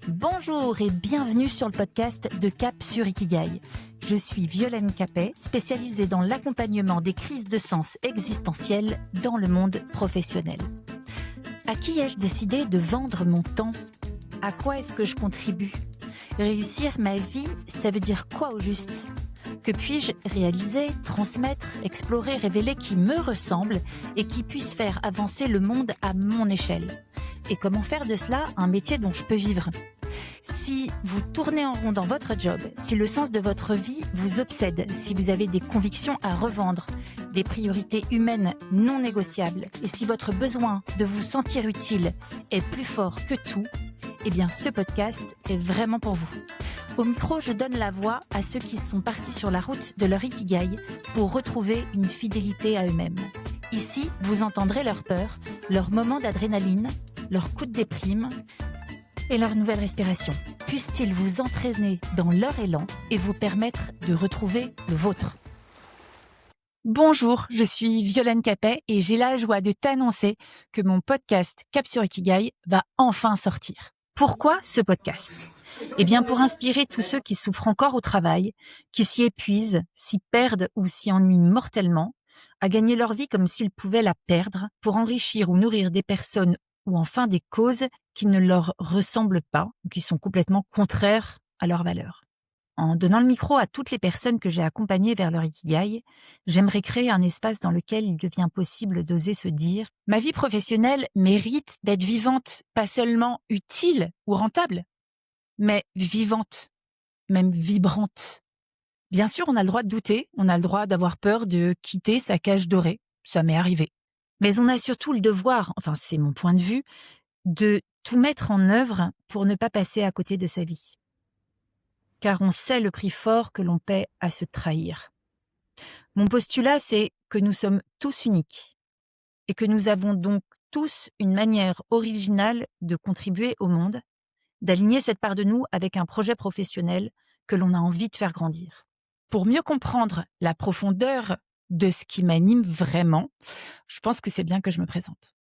Bonjour et bienvenue sur le podcast de Cap sur Ikigai. Je suis Violaine Capet, spécialisée dans l'accompagnement des crises de sens existentielles dans le monde professionnel. À qui ai-je décidé de vendre mon temps ? À quoi est-ce que je contribue ? Réussir ma vie, ça veut dire quoi au juste ? Que puis-je réaliser, transmettre, explorer, révéler qui me ressemble et qui puisse faire avancer le monde à mon échelle ? Et comment faire de cela un métier dont je peux vivre ? Si vous tournez en rond dans votre job, si le sens de votre vie vous obsède, si vous avez des convictions à revendre, des priorités humaines non négociables, et si votre besoin de vous sentir utile est plus fort que tout, eh bien ce podcast est vraiment pour vous. Au micro, je donne la voix à ceux qui sont partis sur la route de leur Ikigai pour retrouver une fidélité à eux-mêmes. Ici, vous entendrez leurs peurs, leurs moments d'adrénaline, leurs coups de déprime et leur nouvelle respiration. Puissent-ils vous entraîner dans leur élan et vous permettre de retrouver le vôtre. Bonjour, je suis Violaine Capet et j'ai la joie de t'annoncer que mon podcast Cap sur Ikigai va enfin sortir. Pourquoi ce podcast ? Eh bien, pour inspirer tous ceux qui souffrent encore au travail, qui s'y épuisent, s'y perdent ou s'y ennuient mortellement, à gagner leur vie comme s'ils pouvaient la perdre, pour enrichir ou nourrir des personnes ou enfin des causes qui ne leur ressemblent pas ou qui sont complètement contraires à leurs valeurs. En donnant le micro à toutes les personnes que j'ai accompagnées vers leur Ikigai, j'aimerais créer un espace dans lequel il devient possible d'oser se dire « Ma vie professionnelle mérite d'être vivante, pas seulement utile ou rentable, mais vivante, même vibrante. » Bien sûr, on a le droit de douter, on a le droit d'avoir peur de quitter sa cage dorée, ça m'est arrivé. Mais on a surtout le devoir, enfin c'est mon point de vue, de tout mettre en œuvre pour ne pas passer à côté de sa vie. Car on sait le prix fort que l'on paie à se trahir. Mon postulat, c'est que nous sommes tous uniques et que nous avons donc tous une manière originale de contribuer au monde, d'aligner cette part de nous avec un projet professionnel que l'on a envie de faire grandir. Pour mieux comprendre la profondeur de ce qui m'anime vraiment, je pense que c'est bien que je me présente.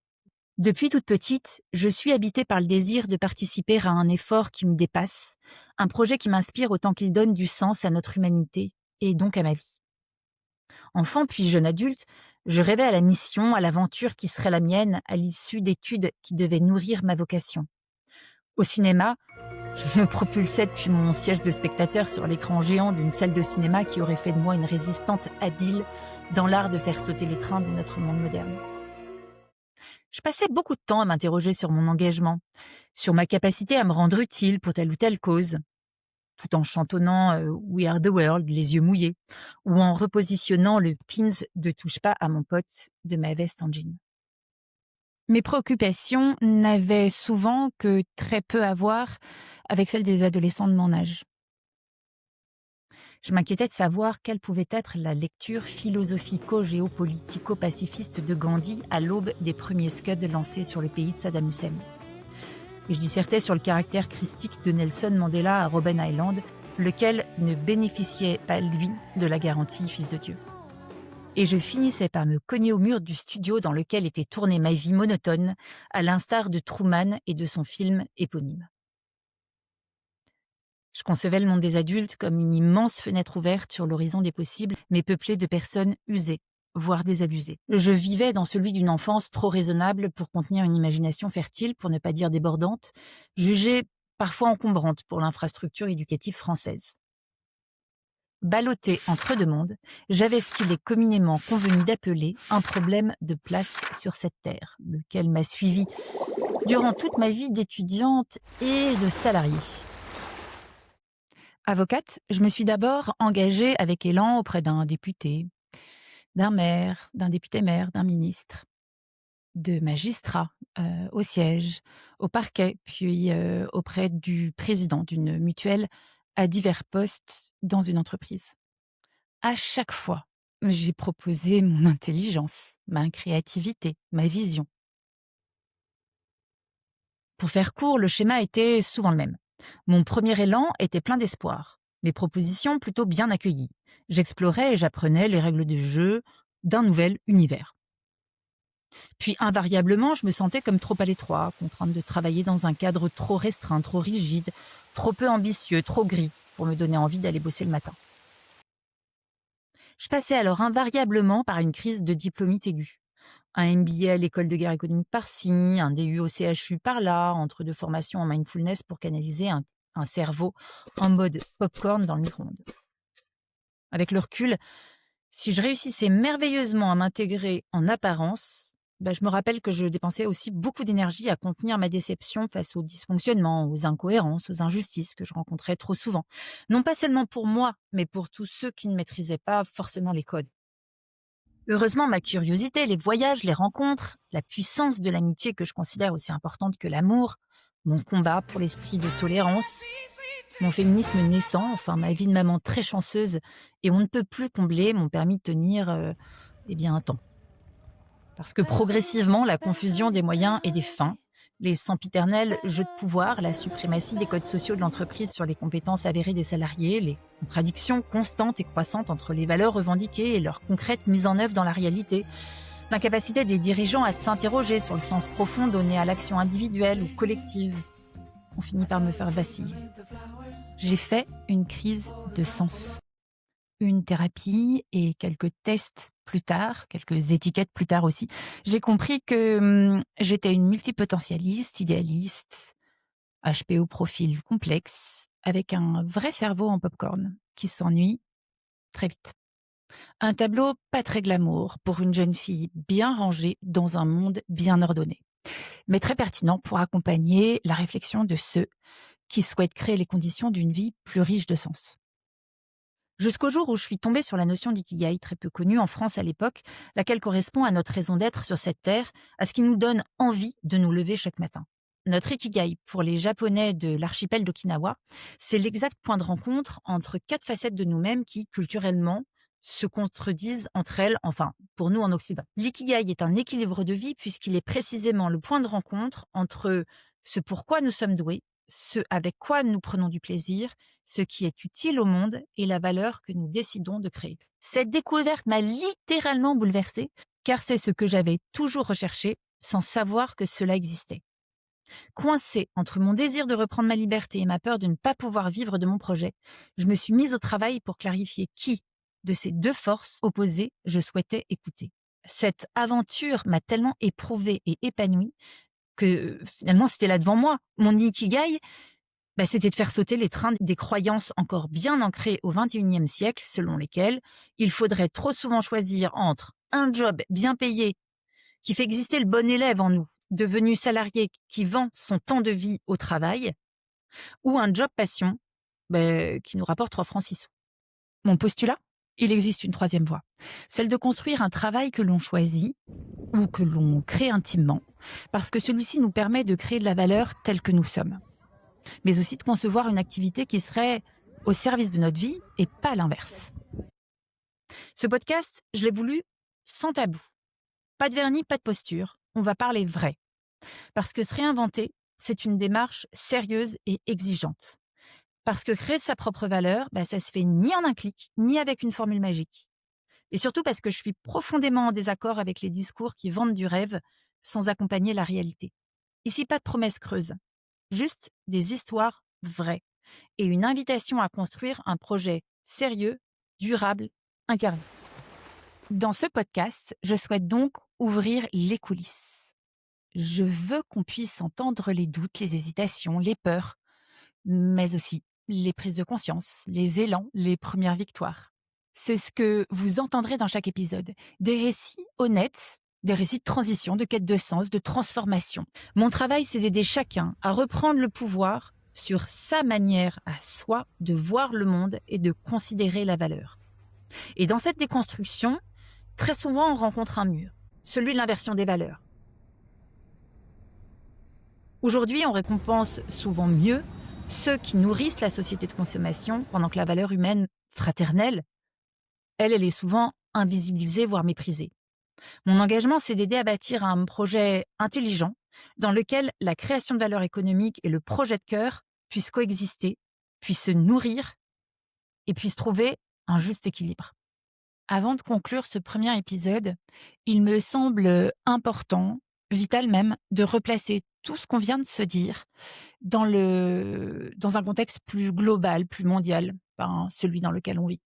Depuis toute petite, je suis habitée par le désir de participer à un effort qui me dépasse, un projet qui m'inspire autant qu'il donne du sens à notre humanité et donc à ma vie. Enfant puis jeune adulte, je rêvais à la mission, à l'aventure qui serait la mienne à l'issue d'études qui devaient nourrir ma vocation. Au cinéma, je me propulsais depuis mon siège de spectateur sur l'écran géant d'une salle de cinéma qui aurait fait de moi une résistante habile dans l'art de faire sauter les trains de notre monde moderne. Je passais beaucoup de temps à m'interroger sur mon engagement, sur ma capacité à me rendre utile pour telle ou telle cause, tout en chantonnant We Are the World, les yeux mouillés, ou en repositionnant le pins de Touche pas à mon pote de ma veste en jean. Mes préoccupations n'avaient souvent que très peu à voir avec celles des adolescents de mon âge. Je m'inquiétais de savoir quelle pouvait être la lecture philosophico-géopolitico-pacifiste de Gandhi à l'aube des premiers Scuds lancés sur le pays de Saddam Hussein. Et je dissertais sur le caractère christique de Nelson Mandela à Robben Island, lequel ne bénéficiait pas, lui, de la garantie Fils de Dieu. Et je finissais par me cogner au mur du studio dans lequel était tournée ma vie monotone, à l'instar de Truman et de son film éponyme. Je concevais le monde des adultes comme une immense fenêtre ouverte sur l'horizon des possibles, mais peuplée de personnes usées, voire désabusées. Je vivais dans celui d'une enfance trop raisonnable pour contenir une imagination fertile, pour ne pas dire débordante, jugée parfois encombrante pour l'infrastructure éducative française. Ballottée entre deux mondes, j'avais ce qu'il est communément convenu d'appeler un problème de place sur cette terre, lequel m'a suivi durant toute ma vie d'étudiante et de salariée. Avocate, je me suis d'abord engagée avec élan auprès d'un député, d'un maire, d'un député-maire, d'un ministre, de magistrats au siège, au parquet, puis auprès du président d'une mutuelle à divers postes dans une entreprise. À chaque fois, j'ai proposé mon intelligence, ma créativité, ma vision. Pour faire court, le schéma était souvent le même. Mon premier élan était plein d'espoir, mes propositions plutôt bien accueillies. J'explorais et j'apprenais les règles du jeu d'un nouvel univers. Puis invariablement, je me sentais comme trop à l'étroit, contrainte de travailler dans un cadre trop restreint, trop rigide, trop peu ambitieux, trop gris, pour me donner envie d'aller bosser le matin. Je passais alors invariablement par une crise de diplômite aiguë. Un MBA à l'école de guerre économique par-ci, un DU au CHU par-là, entre deux formations en mindfulness pour canaliser un cerveau en mode popcorn dans le micro-ondes. Avec le recul, si je réussissais merveilleusement à m'intégrer en apparence, je me rappelle que je dépensais aussi beaucoup d'énergie à contenir ma déception face aux dysfonctionnements, aux incohérences, aux injustices que je rencontrais trop souvent. Non pas seulement pour moi, mais pour tous ceux qui ne maîtrisaient pas forcément les codes. Heureusement, ma curiosité, les voyages, les rencontres, la puissance de l'amitié que je considère aussi importante que l'amour, mon combat pour l'esprit de tolérance, mon féminisme naissant, enfin ma vie de maman très chanceuse et on ne peut plus combler m'ont permis de tenir un temps. Parce que progressivement, la confusion des moyens et des fins, les sempiternels jeux de pouvoir, la suprématie des codes sociaux de l'entreprise sur les compétences avérées des salariés, les contradictions constantes et croissantes entre les valeurs revendiquées et leur concrète mise en œuvre dans la réalité, l'incapacité des dirigeants à s'interroger sur le sens profond donné à l'action individuelle ou collective, ont fini par me faire vaciller. J'ai fait une crise de sens. Une thérapie et quelques tests plus tard, quelques étiquettes plus tard aussi, j'ai compris que j'étais une multipotentialiste, idéaliste, HP au profil complexe, avec un vrai cerveau en popcorn, qui s'ennuie très vite. Un tableau pas très glamour pour une jeune fille bien rangée dans un monde bien ordonné, mais très pertinent pour accompagner la réflexion de ceux qui souhaitent créer les conditions d'une vie plus riche de sens. Jusqu'au jour où je suis tombée sur la notion d'ikigai, très peu connue en France à l'époque, laquelle correspond à notre raison d'être sur cette terre, à ce qui nous donne envie de nous lever chaque matin. Notre ikigai, pour les Japonais de l'archipel d'Okinawa, c'est l'exact point de rencontre entre 4 facettes de nous-mêmes qui, culturellement, se contredisent entre elles, enfin, pour nous en Occident. L'ikigai est un équilibre de vie puisqu'il est précisément le point de rencontre entre ce pourquoi nous sommes doués, ce avec quoi nous prenons du plaisir, ce qui est utile au monde et la valeur que nous décidons de créer. Cette découverte m'a littéralement bouleversée, car c'est ce que j'avais toujours recherché sans savoir que cela existait. Coincée entre mon désir de reprendre ma liberté et ma peur de ne pas pouvoir vivre de mon projet, je me suis mise au travail pour clarifier qui, de ces deux forces opposées, je souhaitais écouter. Cette aventure m'a tellement éprouvée et épanouie que finalement c'était là devant moi. Mon ikigai, c'était de faire sauter les trains des croyances encore bien ancrées au XXIe siècle, selon lesquelles il faudrait trop souvent choisir entre un job bien payé qui fait exister le bon élève en nous, devenu salarié qui vend son temps de vie au travail, ou un job passion qui nous rapporte 3 francs 6 sous. Mon postulat, il existe une troisième voie, celle de construire un travail que l'on choisit ou que l'on crée intimement, parce que celui-ci nous permet de créer de la valeur telle que nous sommes, mais aussi de concevoir une activité qui serait au service de notre vie et pas l'inverse. Ce podcast, je l'ai voulu sans tabou. Pas de vernis, pas de posture. On va parler vrai. Parce que se réinventer, c'est une démarche sérieuse et exigeante. Parce que créer sa propre valeur, ça se fait ni en un clic, ni avec une formule magique. Et surtout parce que je suis profondément en désaccord avec les discours qui vendent du rêve sans accompagner la réalité. Ici, pas de promesses creuses. Juste des histoires vraies et une invitation à construire un projet sérieux, durable, incarné. Dans ce podcast, je souhaite donc ouvrir les coulisses. Je veux qu'on puisse entendre les doutes, les hésitations, les peurs, mais aussi les prises de conscience, les élans, les premières victoires. C'est ce que vous entendrez dans chaque épisode. Des récits honnêtes, des récits de transition, de quête de sens, de transformation. Mon travail, c'est d'aider chacun à reprendre le pouvoir sur sa manière à soi de voir le monde et de considérer la valeur. Et dans cette déconstruction, très souvent, on rencontre un mur, celui de l'inversion des valeurs. Aujourd'hui, on récompense souvent mieux ceux qui nourrissent la société de consommation, pendant que la valeur humaine fraternelle, elle est souvent invisibilisée, voire méprisée. Mon engagement, c'est d'aider à bâtir un projet intelligent dans lequel la création de valeur économique et le projet de cœur puissent coexister, puissent se nourrir et puissent trouver un juste équilibre. Avant de conclure ce premier épisode, il me semble important, vital même, de replacer tout ce qu'on vient de se dire dans un contexte plus global, plus mondial, celui dans lequel on vit.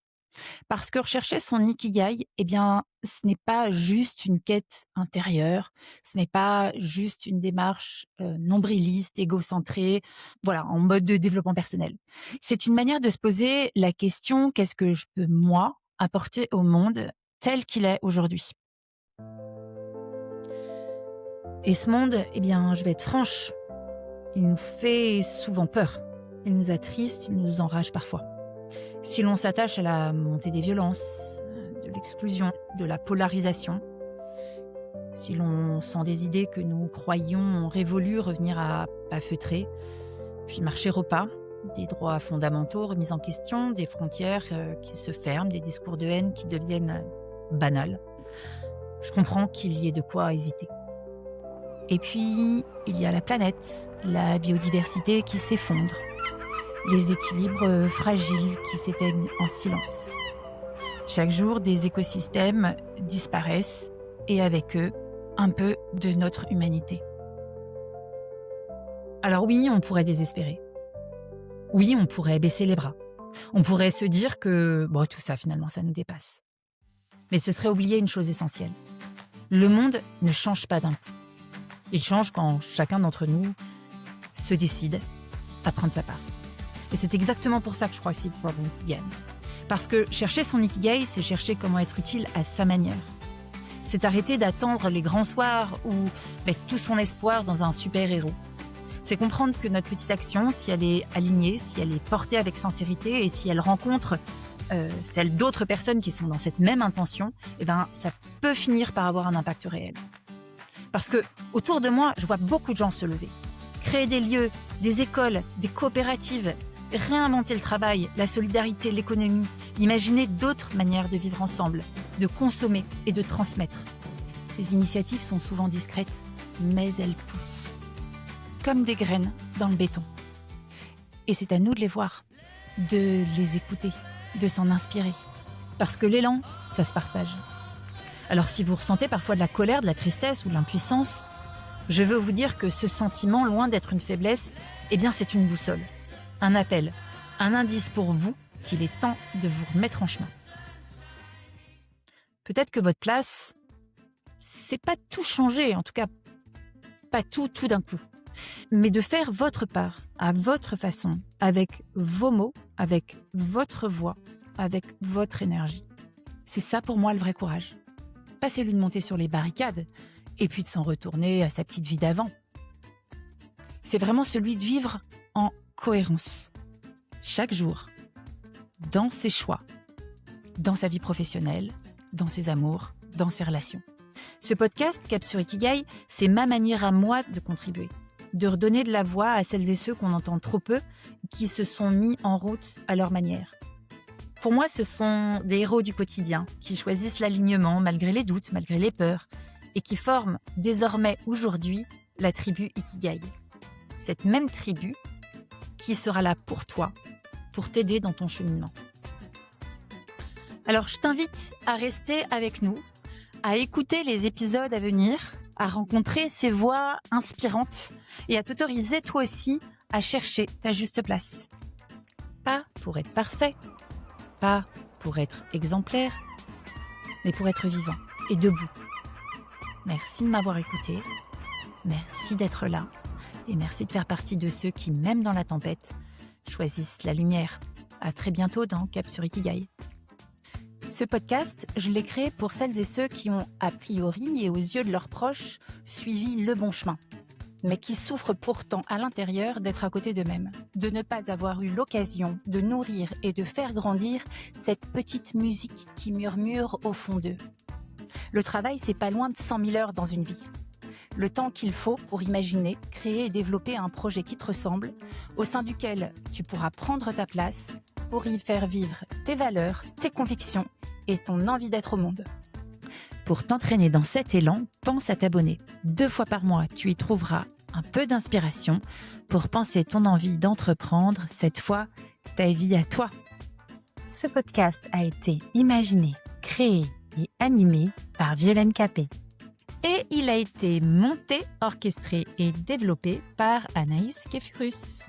Parce que rechercher son ikigai, eh bien, ce n'est pas juste une quête intérieure, ce n'est pas juste une démarche nombriliste, égocentrée, voilà, en mode de développement personnel. C'est une manière de se poser la question: qu'est-ce que je peux, moi, apporter au monde tel qu'il est aujourd'hui? Et ce monde, eh bien, je vais être franche, il nous fait souvent peur. Il nous attriste, il nous enrage parfois. Si l'on s'attache à la montée des violences, de l'exclusion, de la polarisation, si l'on sent des idées que nous croyions révolues revenir à pas feutrer, puis marcher au pas, des droits fondamentaux remis en question, des frontières qui se ferment, des discours de haine qui deviennent banals, je comprends qu'il y ait de quoi hésiter. Et puis, il y a la planète, la biodiversité qui s'effondre, les équilibres fragiles qui s'éteignent en silence. Chaque jour, des écosystèmes disparaissent et avec eux, un peu de notre humanité. Alors oui, on pourrait désespérer. Oui, on pourrait baisser les bras. On pourrait se dire que tout ça, finalement, ça nous dépasse. Mais ce serait oublier une chose essentielle. Le monde ne change pas d'un coup. Il change quand chacun d'entre nous se décide à prendre sa part. Et c'est exactement pour ça que je crois si fort en Ikigai. Parce que chercher son Ikigai, c'est chercher comment être utile à sa manière. C'est arrêter d'attendre les grands soirs ou mettre tout son espoir dans un super-héros. C'est comprendre que notre petite action, si elle est alignée, si elle est portée avec sincérité et si elle rencontre celle d'autres personnes qui sont dans cette même intention, ça peut finir par avoir un impact réel. Parce que autour de moi, je vois beaucoup de gens se lever. Créer des lieux, des écoles, des coopératives, réinventer le travail, la solidarité, l'économie, imaginer d'autres manières de vivre ensemble, de consommer et de transmettre. Ces initiatives sont souvent discrètes, mais elles poussent. Comme des graines dans le béton. Et c'est à nous de les voir, de les écouter, de s'en inspirer. Parce que l'élan, ça se partage. Alors si vous ressentez parfois de la colère, de la tristesse ou de l'impuissance, je veux vous dire que ce sentiment, loin d'être une faiblesse, c'est une boussole, un appel, un indice pour vous qu'il est temps de vous remettre en chemin. Peut-être que votre place, c'est pas tout changer, en tout cas pas tout d'un coup, mais de faire votre part, à votre façon, avec vos mots, avec votre voix, avec votre énergie. C'est ça pour moi le vrai courage. Pas celui de monter sur les barricades et puis de s'en retourner à sa petite vie d'avant. C'est vraiment celui de vivre en cohérence. Chaque jour, dans ses choix, dans sa vie professionnelle, dans ses amours, dans ses relations. Ce podcast, Cap sur Ikigai, c'est ma manière à moi de contribuer, de redonner de la voix à celles et ceux qu'on entend trop peu, qui se sont mis en route à leur manière. Pour moi, ce sont des héros du quotidien qui choisissent l'alignement malgré les doutes, malgré les peurs, et qui forment désormais aujourd'hui la tribu Ikigai. Cette même tribu qui sera là pour toi, pour t'aider dans ton cheminement. Alors, je t'invite à rester avec nous, à écouter les épisodes à venir, à rencontrer ces voix inspirantes et à t'autoriser toi aussi à chercher ta juste place. Pas pour être parfait, pas pour être exemplaire, mais pour être vivant et debout. Merci de m'avoir écouté, merci d'être là et merci de faire partie de ceux qui, même dans la tempête, choisissent la lumière. À très bientôt dans Cap sur Ikigai. Ce podcast, je l'ai créé pour celles et ceux qui ont, a priori et aux yeux de leurs proches, suivi le bon chemin, mais qui souffrent pourtant à l'intérieur d'être à côté d'eux-mêmes, de ne pas avoir eu l'occasion de nourrir et de faire grandir cette petite musique qui murmure au fond d'eux. Le travail, c'est pas loin de 100 000 heures dans une vie. Le temps qu'il faut pour imaginer, créer et développer un projet qui te ressemble, au sein duquel tu pourras prendre ta place pour y faire vivre tes valeurs, tes convictions et ton envie d'être au monde. Pour t'entraîner dans cet élan, pense à t'abonner. 2 fois par mois, tu y trouveras un peu d'inspiration pour penser ton envie d'entreprendre, cette fois, ta vie à toi. Ce podcast a été imaginé, créé et animé par Violaine Capet. Et il a été monté, orchestré et développé par Anaïs Kefurus.